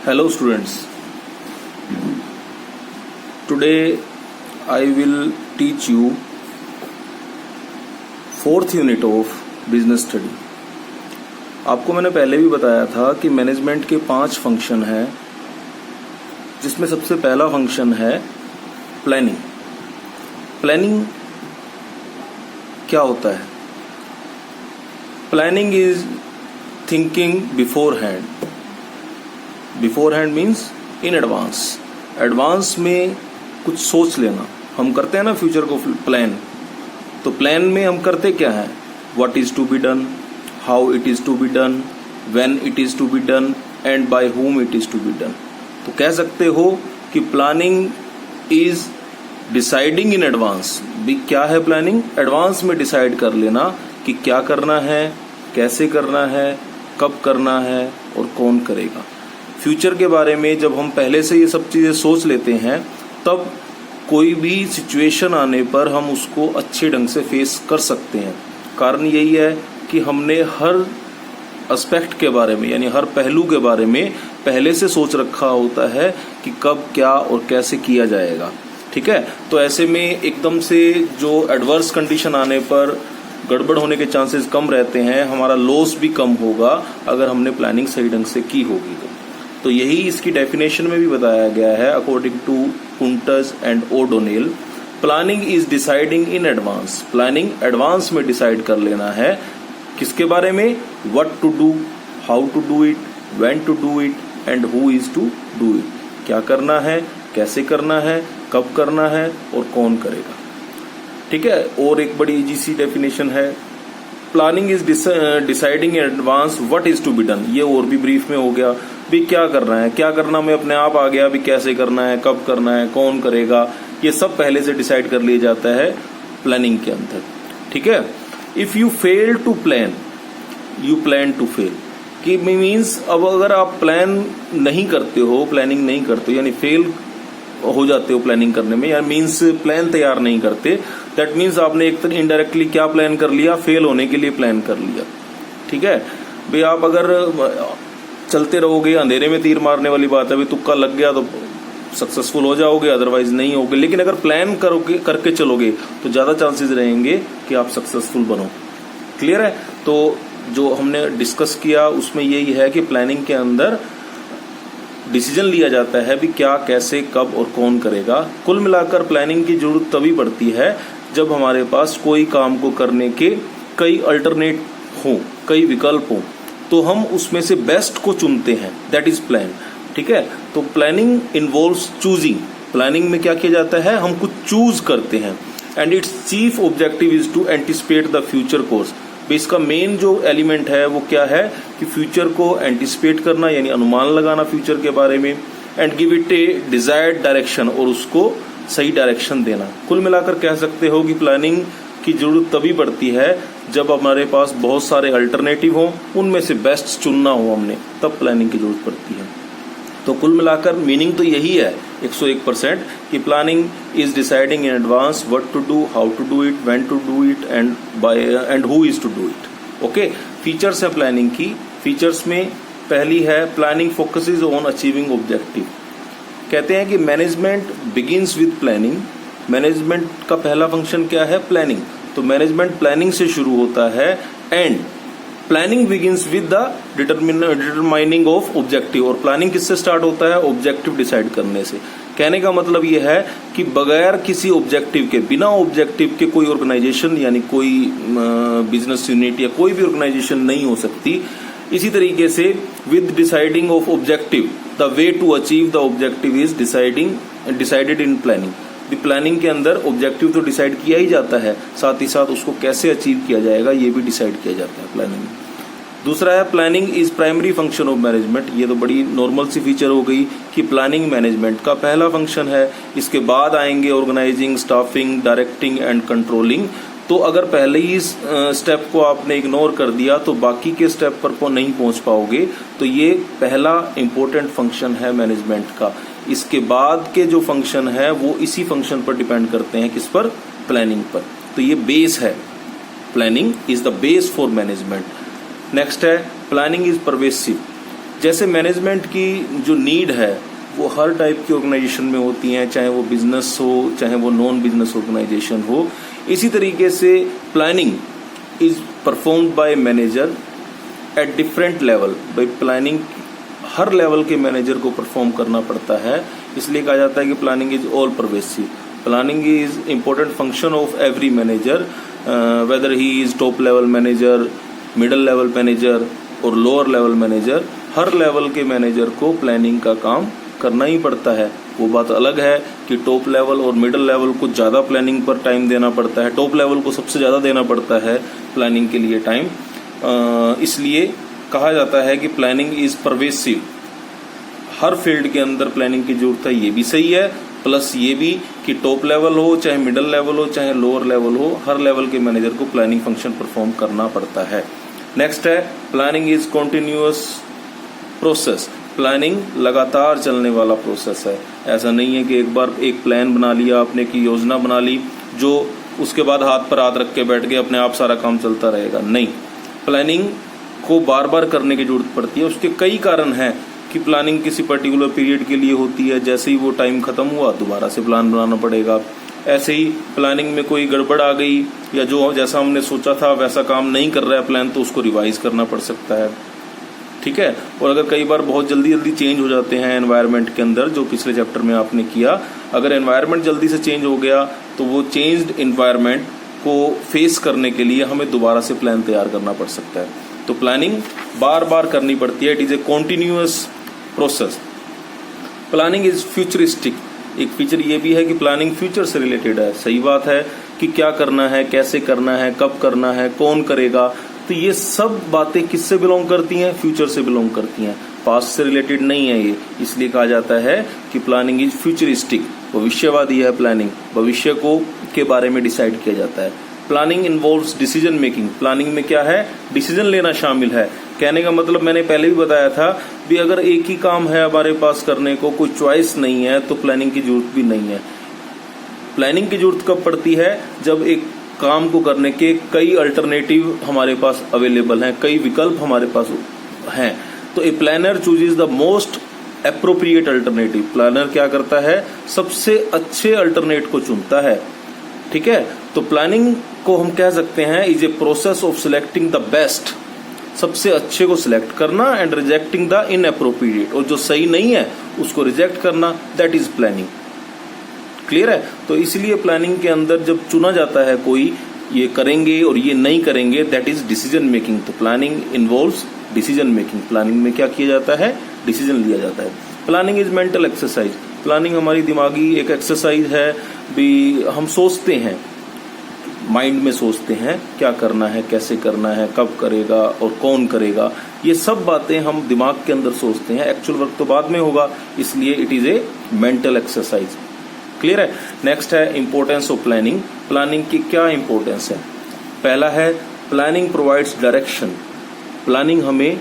Hello students, today I will teach you fourth unit of business study. आपको मैंने पहले भी बताया था कि मैनेजमेंट के 5 फंक्शन हैं, जिसमें सबसे पहला फंक्शन है प्लानिंग। प्लानिंग क्या होता है? Planning is thinking before hand. Before hand means in advance. Advance में कुछ सोच लेना। हम करते हैं ना फ्यूचर को प्लान, तो प्लान में हम करते क्या है? What is to be done, how it is to be done, when it is to be done and by whom it is to be done. तो कह सकते हो कि planning is deciding in advance. भी क्या है प्लानिंग? एडवांस में decide कर लेना कि क्या करना है, कैसे करना है, कब करना है और कौन करेगा। फ्यूचर के बारे में जब हम पहले से ये सब चीजें सोच लेते हैं, तब कोई भी सिचुएशन आने पर हम उसको अच्छे ढंग से फेस कर सकते हैं। कारण यही है कि हमने हर एस्पेक्ट के बारे में, यानी हर पहलू के बारे में पहले से सोच रखा होता है कि कब क्या और कैसे किया जाएगा। ठीक है, तो ऐसे में एकदम से जो एडवर्स कंडीशन आने पर गड़बड़ होने के चांसेस कम रहते हैं, हमारा लॉस भी कम होगा अगर हमने प्लानिंग सही ढंग से की होगी। तो यही इसकी डेफिनेशन में भी बताया गया है, according to Koontz and O'Donnell. Planning is deciding in advance. Planning advance में डिसाइड कर लेना है किसके बारे में? What to do, how to do it, when to do it and who is to do it. क्या करना है, कैसे करना है, कब करना है और कौन करेगा। ठीक है, और एक बड़ी इजी सी डेफिनेशन है, planning is deciding in advance what is to be done. ये और भी ब्रीफ में हो गया। भी क्या करना है, क्या करना में अपने आप आ गया। भी कैसे करना है, कब करना है, कौन करेगा, ये सब पहले से डिसाइड कर लिया जाता है प्लानिंग के अंदर। ठीक है, if you fail to plan, you plan to fail. कि मीन्स अब अगर आप प्लान नहीं करते हो, प्लानिंग नहीं करते हो, यानी फेल हो जाते हो प्लानिंग करने में, या मीन्स प्लान तैयार नहीं करते, दैट मीन्स आपने एक तरह इनडायरेक्टली क्या प्लान कर लिया? फेल होने के लिए प्लान कर लिया। ठीक है भाई, आप अगर चलते रहोगे, अंधेरे में तीर मारने वाली बात है, भाई तुक्का लग गया तो सक्सेसफुल हो जाओगे, अदरवाइज नहीं होगे। लेकिन अगर प्लान करके चलोगे तो ज्यादा चांसेस रहेंगे कि आप सक्सेसफुल बनो। क्लियर है? तो जो हमने डिस्कस किया उसमें यही है कि प्लानिंग के अंदर डिसीजन लिया जाता है भी क्या, कैसे, कब और कौन करेगा। कुल मिलाकर प्लानिंग की जरूरत तभी पड़ती है जब हमारे पास कोई काम को करने के कई अल्टरनेट हों, कई विकल्प हों, तो हम उसमें से बेस्ट को चुनते हैं। That is plan. ठीक है, तो प्लानिंग इन्वॉल्व्स चूजिंग। प्लानिंग में क्या किया जाता है? हम कुछ चूज करते हैं। And its chief objective is to anticipate the future course. इसका मेन जो एलिमेंट है वो क्या है कि फ्यूचर को एंटिसिपेट करना, यानी अनुमान लगाना फ्यूचर के बारे में, and give it A desired direction, और उसको सही डायरेक्शन देना। कुल मिलाकर कह सकते हो कि प्लानिंग की जरूरत तभी पड़ती है जब हमारे पास बहुत सारे अल्टरनेटिव हों, उनमें से बेस्ट चुनना हो हमने, तब प्लानिंग की जरूरत पड़ती है। तो कुल मिलाकर मीनिंग तो यही है 101% कि planning is deciding in advance what to do, how to do it, when to do it and who is to do it. Okay, features है प्लानिंग की। फीचर्स में पहली है planning focuses on achieving objective. कहते हैं कि management begins with planning. Management का पहला फंक्शन क्या है? प्लानिंग। तो मैनेजमेंट प्लानिंग से शुरू होता है, and planning begins with the determining of objective. और प्लानिंग किससे स्टार्ट होता है? ऑब्जेक्टिव डिसाइड करने से। कहने का मतलब यह है कि बगैर किसी ऑब्जेक्टिव के, बिना ऑब्जेक्टिव के कोई ऑर्गेनाइजेशन, यानी कोई बिजनेस यूनिट या कोई भी ऑर्गेनाइजेशन नहीं हो सकती। इसी तरीके से with deciding of objective, the way to achieve the objective is decided in planning. Planning के अंदर ऑब्जेक्टिव तो डिसाइड किया ही जाता है, साथ ही साथ उसको कैसे अचीव किया जाएगा ये भी डिसाइड किया जाता है प्लानिंग में। दूसरा है planning is primary function of management. ये तो बड़ी नॉर्मल सी फीचर हो गई कि प्लानिंग मैनेजमेंट का पहला फंक्शन है। इसके बाद आएंगे organising, staffing, directing and controlling. तो अगर पहले ही स्टेप को आपने इग्नोर कर दिया तो बाकी के स्टेप पर नहीं पहुंच पाओगे। तो ये पहला इंपॉर्टेंट फंक्शन है मैनेजमेंट का। इसके बाद के जो फंक्शन है वो इसी फंक्शन पर डिपेंड करते हैं, किस पर? प्लानिंग पर। तो ये बेस है, planning is the base for management. Next है प्लानिंग इज परवेसिव। जैसे मैनेजमेंट की जो नीड है वो हर टाइप की ऑर्गेनाइजेशन में होती हैं, चाहे वो बिजनेस हो चाहे वो नॉन बिजनेस ऑर्गेनाइजेशन हो, इसी तरीके से planning is performed by manager at different level. Bye planning her level के मैनेजर को परफॉर्म करना पड़ता है, इसलिए कहा जाता है कि planning is all pervasive. Planning is important function of every manager, weather he is top level manager, middle level manager और लोअर लेवल मैनेजर। हर लेवल के मैनेजर को प्लानिंग का काम करना ही पड़ता है। वो बात अलग है कि टॉप लेवल और मिडिल लेवल को ज़्यादा प्लानिंग पर टाइम देना पड़ता है, टॉप लेवल को सबसे ज़्यादा देना पड़ता है प्लानिंग के लिए टाइम, इसलिए कहा जाता है कि planning is pervasive. Her field के अंदर प्लानिंग की जरूरत है, ये भी सही है, प्लस ये भी कि टॉप लेवल हो चाहे मिडिल लेवल हो चाहे लोअर लेवल हो, हर लेवल के मैनेजर को प्लानिंग फंक्शन परफॉर्म करना पड़ता है। नेक्स्ट है planning is continuous process. Planning लगातार चलने वाला प्रोसेस है। ऐसा नहीं है कि एक बार एक प्लान बना लिया आपने, की योजना बना ली, जो उसके बाद हाथ पर हाथ रख के बैठ गए अपने आप सारा काम चलता रहेगा, नहीं। प्लानिंग को बार बार करने की जरूरत पड़ती है। उसके कई कारण हैं कि प्लानिंग किसी पर्टिकुलर पीरियड के लिए होती है, जैसे ही वो टाइम खत्म हुआ दोबारा से प्लान बनाना पड़ेगा। ऐसे ही प्लानिंग में कोई गड़बड़ आ गई या जो जैसा हमने सोचा था वैसा काम नहीं कर रहा है प्लान, तो उसको रिवाइज करना पड़ सकता है, ठीक है। और अगर कई बार बहुत जल्दी चेंज हो जाते हैं एनवायरनमेंट के अंदर, जो पिछले चैप्टर में आपने किया, अगर एनवायरनमेंट जल्दी से चेंज हो गया तो वो चेंज्ड एनवायरनमेंट को फेस करने के लिए हमें दोबारा से प्लान तैयार करना पड़ सकता है। तो प्लानिंग बार बार करनी पड़ती है, it is a continuous process. Planning is futuristic. एक फीचर ये भी है कि प्लानिंग फ्यूचर से रिलेटेड है। सही बात है कि क्या करना है, कैसे करना है, कब करना है, कौन करेगा, तो ये सब बातें किससे बिलोंग करती हैं? फ्यूचर से बिलोंग करती हैं, पास्ट से रिलेटेड नहीं है ये। इसलिए कहा जाता है कि प्लानिंग इज फ्यूचरिस्टिक, भविष्यवादी है प्लानिंग, भविष्य को के बारे में डिसाइड किया जाता है। Planning involves decision making. Planning में क्या है? डिसीजन लेना शामिल है। कहने का मतलब मैंने पहले भी बताया था भी अगर एक ही काम है हमारे पास करने को, कोई चॉइस नहीं है, तो प्लानिंग की जरूरत भी नहीं है। प्लानिंग की जरूरत कब पड़ती है? जब एक काम को करने के कई अल्टरनेटिव हमारे पास अवेलेबल हैं, कई विकल्प हमारे पास हैं, तो a planner chooses the most appropriate alternative. Planner क्या करता है? सबसे अच्छे अल्टरनेट को चुनता है, ठीक है। तो प्लानिंग को हम कह सकते हैं is a process of selecting the best, सबसे अच्छे को सिलेक्ट करना, एंड रिजेक्टिंग द इनएप्रोप्रिएट, और जो सही नहीं है उसको रिजेक्ट करना, दैट इज प्लानिंग। क्लियर है? तो इसलिए प्लानिंग के अंदर जब चुना जाता है कोई ये करेंगे और ये नहीं करेंगे, दैट इज डिसीजन मेकिंग। तो planning involves decision making. Planning में क्या किया जाता है? डिसीजन लिया जाता है। Planning is mental exercise. Planning हमारी दिमागी एक एक्सरसाइज है भी, हम सोचते हैं, माइंड में सोचते हैं क्या करना है, कैसे करना है, कब करेगा और कौन करेगा, ये सब बातें हम दिमाग के अंदर सोचते हैं। एक्चुअल वर्क तो बाद में होगा, इसलिए it is a mental exercise. Clear है? नेक्स्ट है इंपॉर्टेंस ऑफ प्लानिंग। प्लानिंग की क्या इंपॉर्टेंस है? पहला है प्लानिंग प्रोवाइड्स डायरेक्शन। प्लानिंग हमें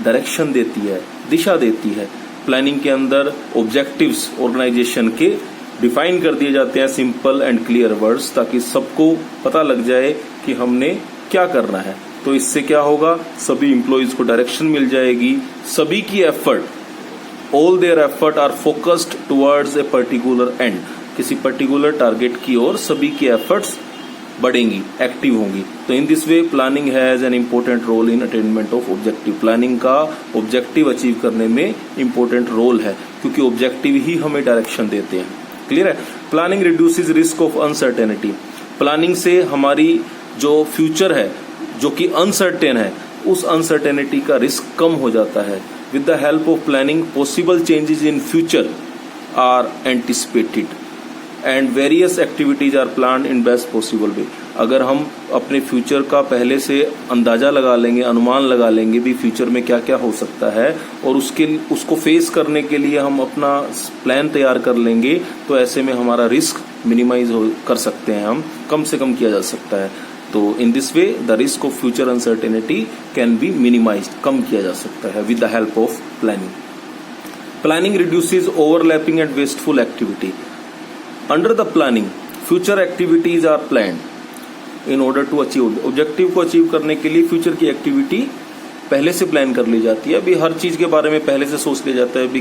डायरेक्शन देती है, दिशा देती है। प्लानिंग के अंदर ऑब्जेक्टिव्स ऑर्गेनाइजेशन के डिफाइन कर दिए जाते हैं सिंपल एंड क्लियर वर्ड्स, ताकि सबको पता लग जाए कि हमने क्या करना है। तो इससे क्या होगा? सभी एम्प्लॉइज को डायरेक्शन मिल जाएगी, सभी की effort, all their effort are focused towards a particular end, किसी पर्टिकुलर टारगेट की ओर सभी की एफर्ट्स बढ़ेंगी, एक्टिव होंगी। तो in this way planning has an important role in attainment of objective. Planning का ऑब्जेक्टिव अचीव करने में इम्पोर्टेंट रोल है, क्योंकि ऑब्जेक्टिव ही हमें डायरेक्शन देते हैं। क्लियर है? Planning reduces risk of uncertainty. Planning से हमारी जो फ्यूचर है जो कि अनसर्टेन है, उस अनसर्टेनिटी का रिस्क कम हो जाता है। With the help of planning possible changes in future are anticipated and various activities are planned in best possible way. अगर हम अपने फ्यूचर का पहले से अंदाजा लगा लेंगे, अनुमान लगा लेंगे भी फ्यूचर में क्या क्या हो सकता है, और उसको फेस करने के लिए हम अपना प्लान तैयार कर लेंगे, तो ऐसे में हमारा रिस्क मिनिमाइज कर सकते हैं, हम कम से कम किया जा सकता है। तो in this way the risk of future uncertainty can be minimised, कम किया जा सकता है with the help of planning. Planning reduces overlapping and wasteful activity. Under the planning future activities are planned in order to achieve. Objective को achieve करने के लिए future की एक्टिविटी पहले से प्लान कर ली जाती है। अभी हर चीज़ के बारे में पहले से सोच लिया जाता है, भी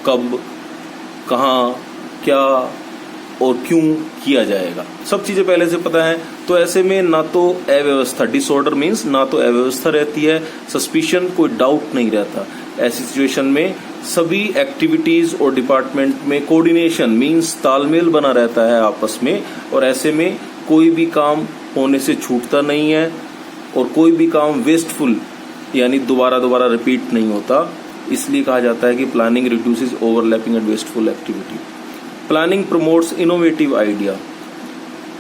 कब, कहाँ, क्या और क्यों किया जाएगा, सब चीज़ें पहले से पता है। तो ऐसे में ना तो अव्यवस्था, डिसऑर्डर मीन्स ना तो अव्यवस्था रहती है, सस्पिशन, कोई डाउट नहीं रहता। ऐसी सिचुएशन में सभी एक्टिविटीज और डिपार्टमेंट में कोऑर्डिनेशन मीन्स तालमेल बना रहता है आपस में, और ऐसे में कोई भी काम होने से छूटता नहीं है और कोई भी काम वेस्टफुल यानी दोबारा रिपीट नहीं होता। इसलिए कहा जाता है कि planning reduces overlapping and wasteful activity. Planning promotes innovative idea.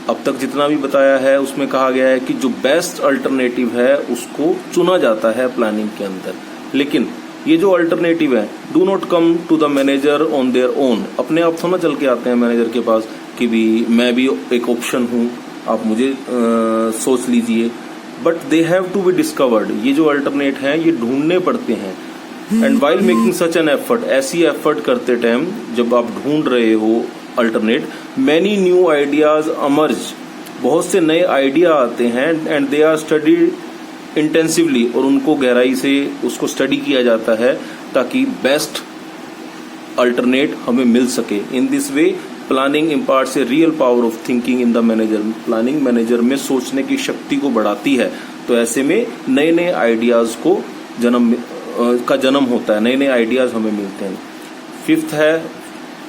अब तक जितना भी बताया है उसमें कहा गया है कि जो बेस्ट अल्टरनेटिव है उसको चुना जाता है प्लानिंग के अंदर। लेकिन ये जो अल्टरनेटिव है, do not come to the manager on their own. अपने आप थोड़ा चल के आते हैं मैनेजर के पास कि भी मैं भी एक ऑप्शन हूँ, आप मुझे सोच लीजिए। But they have to be discovered. ये जो अल्टरनेट है ये ढूंढने पड़ते हैं। And while making such an effort, ऐसी एफर्ट करते टाइम जब आप ढूंढ रहे हो alternate, many new ideas emerge, बहुत से नए आइडिया आते हैं। And they are studied intensively, और उनको गहराई से उसको स्टडी किया जाता है ताकि बेस्ट अल्टरनेट हमें मिल सके। इन this way planning imparts a real power of thinking in the manager. Planning manager में सोचने की शक्ति को बढ़ाती है। तो ऐसे में नए नए आइडियाज को जन्म होता है, नए नए आइडियाज हमें मिलते हैं। फिफ्थ है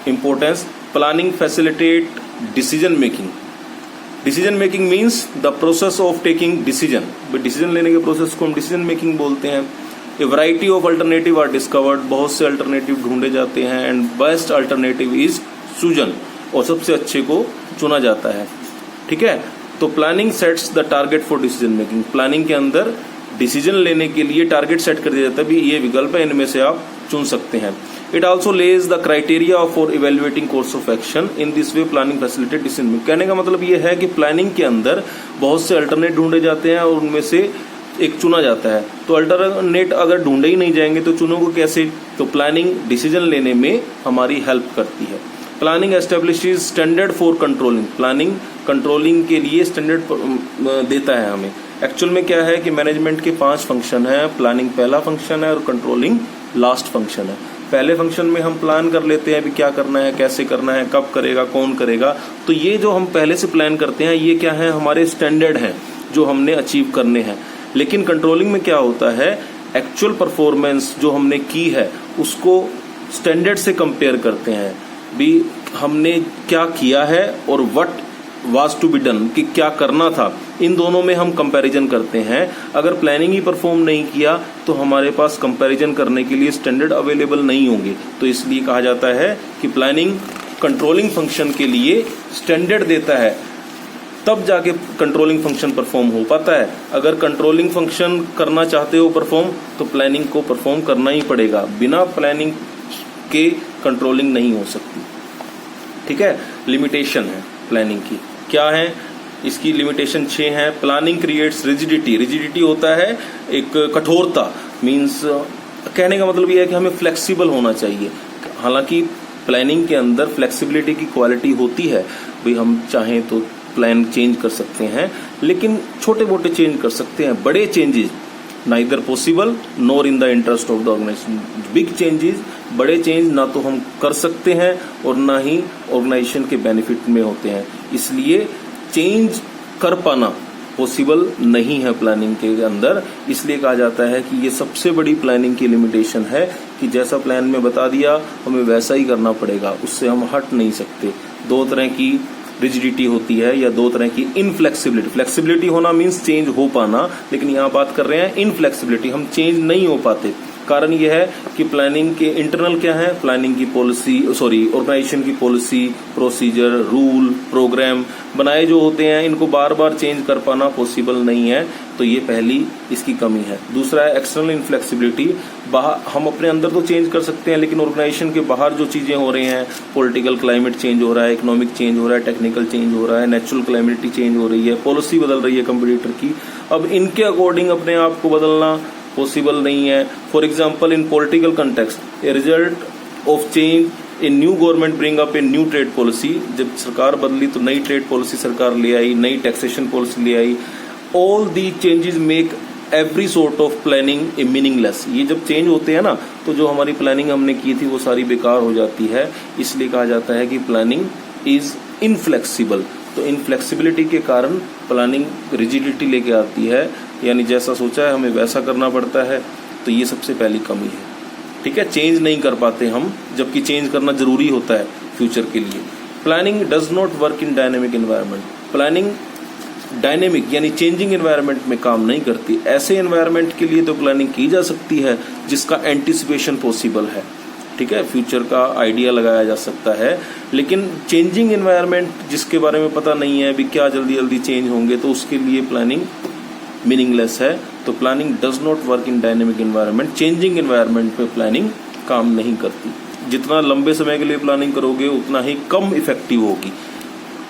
importance, planning facilitate decision making. Decision making means the process of taking decision. Decision लेने के प्रोसेस को हम डिसीजन मेकिंग बोलते हैं। A variety of alternative are discovered, बहुत से अल्टरनेटिव ढूंढे जाते हैं। And best alternative is chosen, और सबसे अच्छे को चुना जाता है। ठीक है, तो planning sets the target for decision making. Planning के अंदर डिसीजन लेने के लिए टारगेट सेट कर दिया जाता है, भी ये विकल्प है, इनमें से आप चुन सकते हैं। It also Lay's the criteria for evaluating course of action. In this way planning facilitate decision making. कहने का मतलब ये है कि प्लानिंग के अंदर बहुत से अल्टरनेट ढूंढे जाते हैं और उनमें से एक चुना जाता है। तो अल्टरनेट अगर ढूंढे ही नहीं जाएंगे तो चुनोगे कैसे? तो प्लानिंग डिसीजन लेने में हमारी हेल्प करती है। Planning establishes standard for controlling. Planning controlling के लिए स्टैंडर्ड देता है हमें। एक्चुअल में क्या है कि मैनेजमेंट के 5 फंक्शन है। प्लानिंग पहला फंक्शन है और कंट्रोलिंग लास्ट फंक्शन है। पहले फंक्शन में हम प्लान कर लेते हैं भी क्या करना है, कैसे करना है, कब करेगा, कौन करेगा। तो ये जो हम पहले से प्लान करते हैं ये क्या है, हमारे स्टैंडर्ड हैं जो हमने अचीव करने हैं। लेकिन कंट्रोलिंग में क्या होता है, एक्चुअल परफॉर्मेंस जो हमने की है उसको स्टैंडर्ड से कंपेयर करते हैं भी हमने क्या किया है और what was to be done, कि क्या करना था। इन दोनों में हम कंपैरिजन करते हैं। अगर प्लानिंग ही परफॉर्म नहीं किया तो हमारे पास कंपैरिजन करने के लिए स्टैंडर्ड अवेलेबल नहीं होंगे। तो इसलिए कहा जाता है कि प्लानिंग कंट्रोलिंग फंक्शन के लिए स्टैंडर्ड देता है, तब जाके कंट्रोलिंग फंक्शन परफॉर्म हो पाता है। अगर कंट्रोलिंग फंक्शन करना चाहते हो परफॉर्म, तो प्लानिंग को परफॉर्म करना ही पड़ेगा। बिना प्लानिंग के कंट्रोलिंग नहीं हो सकती। ठीक है, लिमिटेशन है प्लानिंग की, क्या है इसकी लिमिटेशन 6 है। Planning creates rigidity. रिजिडिटी होता है एक कठोरता, मीन्स कहने का मतलब यह है कि हमें फ्लेक्सिबल होना चाहिए। हालांकि प्लानिंग के अंदर फ्लेक्सिबिलिटी की क्वालिटी होती है, भाई हम चाहें तो प्लान चेंज कर सकते हैं, लेकिन छोटे मोटे चेंज कर सकते हैं। बड़े changes neither possible nor in the interest of the organisation. Big changes, बड़े चेंज ना तो हम कर सकते हैं और ना ही ऑर्गेनाइजेशन के बेनिफिट में होते हैं। इसलिए चेंज कर पाना पॉसिबल नहीं है प्लानिंग के अंदर। इसलिए कहा जाता है कि ये सबसे बड़ी प्लानिंग की लिमिटेशन है कि जैसा प्लान में बता दिया हमें वैसा ही करना पड़ेगा, उससे हम हट नहीं सकते। 2 तरह की रिजिडिटी होती है या 2 तरह की इनफ्लेक्सिबिलिटी। फ्लेक्सिबिलिटी होना मीन्स चेंज हो पाना, लेकिन यहाँ बात कर रहे हैं इनफ्लेक्सिबिलिटी, हम चेंज नहीं हो पाते। कारण यह है कि प्लानिंग के इंटरनल क्या है, प्लानिंग की पॉलिसी ऑर्गेनाइजेशन की पॉलिसी, प्रोसीजर, रूल, प्रोग्राम बनाए जो होते हैं, इनको बार बार चेंज कर पाना पॉसिबल नहीं है। तो ये पहली इसकी कमी है। दूसरा है एक्सटर्नल इनफ्लेक्सिबिलिटी। हम अपने अंदर तो चेंज कर सकते हैं, लेकिन ऑर्गेनाइजेशन के बाहर जो चीजें हो रही हैं, पॉलिटिकल क्लाइमेट चेंज हो रहा है, इकोनॉमिक चेंज हो रहा है, टेक्निकल चेंज हो रहा है, नेचुरल क्लाइमेटी चेंज हो रही है, पॉलिसी बदल रही है कंपटीटर की, अब इनके अकॉर्डिंग अपने आप को बदलना पॉसिबल नहीं है। For example in political context a result of change a new government bring up a new trade policy. जब सरकार बदली तो नई ट्रेड पॉलिसी सरकार ले आई, नई टैक्सेशन पॉलिसी ले आई। All the changes make every sort of planning a meaningless. ये जब चेंज होते हैं ना तो जो हमारी प्लानिंग हमने की थी वो सारी बेकार हो जाती है। इसलिए कहा जाता है कि प्लानिंग इज इनफ्लेक्सिबल। तो इनफ्लेक्सिबिलिटी के कारण प्लानिंग रिजिडिटी लेके आती है, यानी जैसा सोचा है हमें वैसा करना पड़ता है। तो ये सबसे पहली कमी है, ठीक है। चेंज नहीं कर पाते हम, जबकि चेंज करना जरूरी होता है फ्यूचर के लिए। Planning does not work in dynamic environment. Planning dynamic यानी चेंजिंग एनवायरनमेंट में काम नहीं करती। ऐसे एनवायरनमेंट के लिए तो प्लानिंग की जा सकती है जिसका एंटिसिपेशन पॉसिबल है, ठीक है, फ्यूचर का आइडिया लगाया जा सकता है। लेकिन चेंजिंग एनवायरनमेंट जिसके बारे में पता नहीं है अभी क्या जल्दी जल्दी चेंज होंगे, तो उसके लिए प्लानिंग मीनिंगलेस है। तो planning does not work in dynamic environment. Changing environment में प्लानिंग काम नहीं करती। जितना लंबे समय के लिए प्लानिंग करोगे उतना ही कम इफेक्टिव होगी।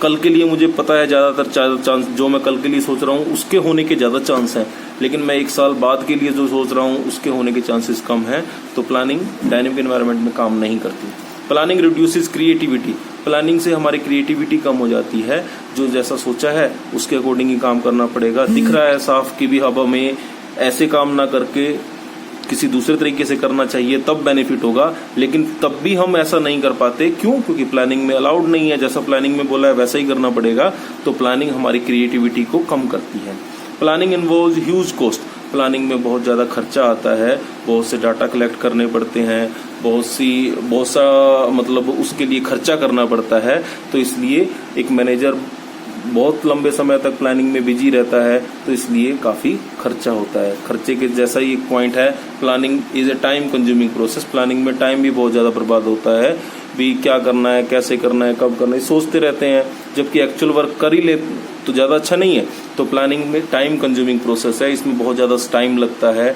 कल के लिए मुझे पता है ज़्यादातर चांस, जो मैं कल के लिए सोच रहा हूँ उसके होने के ज़्यादा चांस हैं, लेकिन मैं 1 साल बाद के लिए जो सोच रहा हूँ उसके होने के चांसेस कम हैं। तो प्लानिंग डायनेमिक एनवायरनमेंट में काम नहीं करती। Planning reduces creativity. प्लानिंग से हमारी क्रिएटिविटी कम हो जाती है। जो जैसा सोचा है उसके अकॉर्डिंग ही काम करना पड़ेगा। दिख रहा है साफ कि भी अब हमें ऐसे काम ना करके किसी दूसरे तरीके से करना चाहिए, तब बेनिफिट होगा, लेकिन तब भी हम ऐसा नहीं कर पाते। क्यों? क्योंकि प्लानिंग में अलाउड नहीं है। जैसा प्लानिंग में बोला है वैसा ही करना पड़ेगा। तो प्लानिंग हमारी क्रिएटिविटी को कम करती है। Planning involves huge cost. Planning में बहुत ज़्यादा खर्चा आता है, बहुत से डाटा कलेक्ट करने पड़ते हैं, बहुत सा मतलब उसके लिए खर्चा करना पड़ता है। तो इसलिए एक मैनेजर बहुत लंबे समय तक प्लानिंग में बिजी रहता है, तो इसलिए काफ़ी खर्चा होता है। खर्चे के जैसा ही एक पॉइंट है, planning is a time consuming process. Planning में टाइम भी बहुत ज़्यादा बर्बाद होता है, भी क्या करना है, कैसे करना है, कब करना है, सोचते रहते हैं, जबकि एक्चुअल वर्क कर ही ले तो ज़्यादा अच्छा नहीं है। तो प्लानिंग में टाइम कंज्यूमिंग प्रोसेस है, इसमें बहुत ज़्यादा टाइम लगता है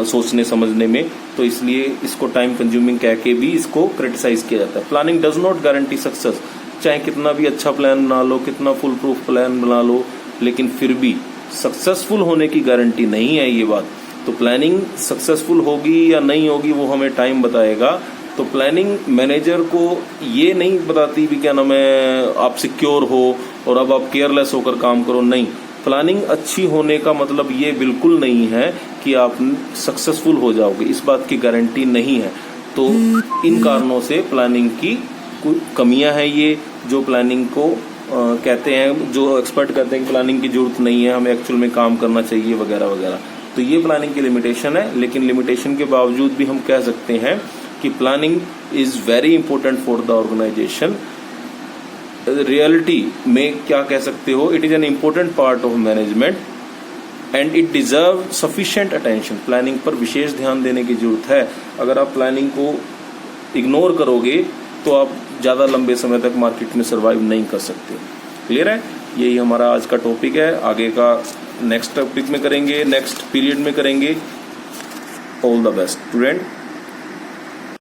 सोचने समझने में। तो इसलिए इसको टाइम कंज्यूमिंग कह के भी इसको क्रिटिसाइज किया जाता है। Planning does not guarantee success. चाहे कितना भी अच्छा प्लान बना लो, कितना फुल प्रूफ प्लान बना लो, लेकिन फिर भी सक्सेसफुल होने की गारंटी नहीं है ये बात। तो प्लानिंग सक्सेसफुल होगी या नहीं होगी वो हमें टाइम बताएगा। तो प्लानिंग मैनेजर को ये नहीं बताती भी क्या नाम है आप सिक्योर हो और अब आप केयरलेस होकर काम करो, नहीं। प्लानिंग अच्छी होने का मतलब ये बिल्कुल नहीं है कि आप सक्सेसफुल हो जाओगे, इस बात की गारंटी नहीं है। तो इन कारणों से प्लानिंग की कुछ कमियां हैं ये, जो प्लानिंग को कहते हैं, जो एक्सपर्ट कहते हैं कि प्लानिंग की जरूरत नहीं है, हमें एक्चुअल में काम करना चाहिए वगैरह वगैरह। तो ये प्लानिंग की लिमिटेशन है। लेकिन लिमिटेशन के बावजूद भी हम कह सकते हैं कि planning is very important for the organisation. Reality में क्या कह सकते हो, it is an important part of management and it deserve sufficient attention. Planning पर विशेष ध्यान देने की जरूरत है। अगर आप प्लानिंग को इग्नोर करोगे तो आप ज़्यादा लंबे समय तक मार्केट में सर्वाइव नहीं कर सकते। क्लियर है? यही हमारा आज का टॉपिक है। आगे का नेक्स्ट टॉपिक में करेंगे, नेक्स्ट पीरियड में करेंगे। All the best student.